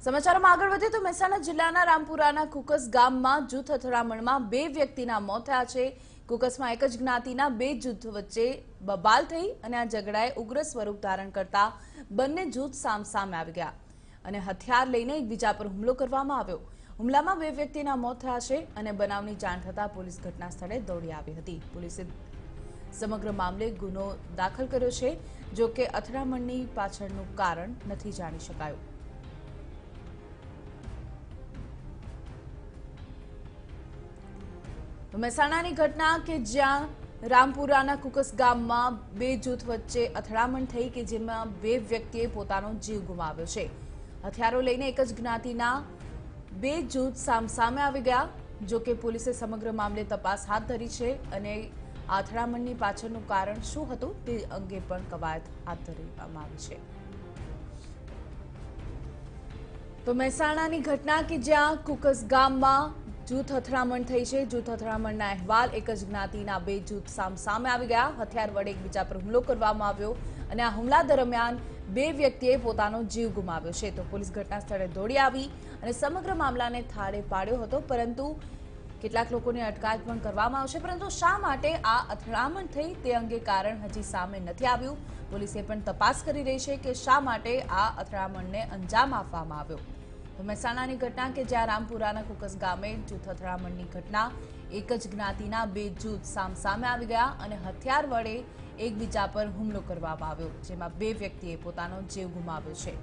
સમાચારોમાં આગળ વધીએ તો મહેસાણા જિલ્લાના રામપુરાના કુકસ ગામમાં જૂથ અથડામણમાં 2 વ્યક્તિના મોત થયા છે। કુકસમાં એક જ જ્ઞાતિના 2 જૂથ વચ્ચે બબાલ થઈ અને આ ઝઘડાએ ઉગ્ર સ્વરૂપ ધારણ કરતા બંને જૂથ સામસામે આવી ગયા અને હથિયાર લઈને એકબીજા પર હુમલો કરવામાં આવ્યો। હુમલામાં 2 વ્યક્તિના મોત થયા છે અને બનાવની જાણ થતાં પોલીસ ઘટના સ્થળે દોડી આવી હતી। પોલીસે સમગ્ર મામલે ગુનો દાખલ કર્યો છે, જો કે અથડામણની પાછળનું કારણ નથી જાણી શકાયું। મહેસાણાની ઘટના કે જ્યાં રામપુરાના કુકસ ગામમાં 2 જૂથ વચ્ચે અથડામણ થઈ કે જેમાં 2 વ્યક્તિએ પોતાનો જીવ ગુમાવ્યો છે। હથિયારો લઈને એક જ જ્ઞાતિના 2 જૂથ સામસામે આવી ગયા, જો કે પોલીસે સમગ્ર મામલે તપાસ હાથ ધરી છે અને અથડામણની પાછળનું કારણ શું હતું તે અંગે પણ કવાયત હાથ ધરવામાં આવી છે। તો મહેસાણાની ઘટના કે જ્યાં કુકસ ગામમાં જૂથ અથડામણ થઈ છે। જૂથ અથડામણના અહેવાલ એક જ જ્ઞાતિના 2 જૂથ સામસામે આવી ગયા, હથિયાર વડે એકબીજા પર હુમલો કરવામાં આવ્યો અને આ હુમલા દરમિયાન 2 વ્યક્તિએ પોતાનો જીવ ગુમાવ્યો છે। તો પોલીસ ઘટના સ્થળે દોડી આવી અને સમગ્ર મામલાને થાળે પાડ્યો હતો, પરંતુ કેટલાક લોકોની અટકાયત પણ કરવામાં આવશે, પરંતુ શા માટે આ અથડામણ થઈ તે અંગે કારણ હજી સામે નથી આવ્યું। પોલીસે પણ તપાસ કરી રહી છે કે શા માટે આ અથડામણને અંજામ આપવામાં આવ્યો। તો મહેસાણાની ઘટના કે જ્યાં રામપુરાના કુકસ ગામે જૂથ અથડામણની ઘટના, એક જ જ્ઞાતિના 2 જૂથ સામસામે આવી ગયા અને હથિયાર વડે એકબીજા પર હુમલો કરવામાં આવ્યો, જેમાં 2 વ્યક્તિએ પોતાનો જીવ ગુમાવ્યો છે।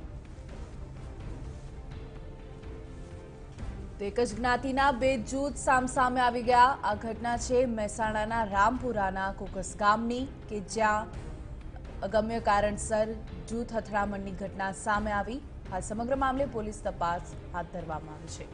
તો એક જ જ્ઞાતિના 2 જૂથ સામસામે આવી ગયા। આ ઘટના છે મહેસાણાના રામપુરાના કુકસ ગામની કે જ્યાં અગમ્ય કારણસર જૂથ અથડામણની ઘટના સામે આવી। હાલ સમગ્ર મામલે પોલીસ તપાસ હાથ ધરવામાં આવી છે।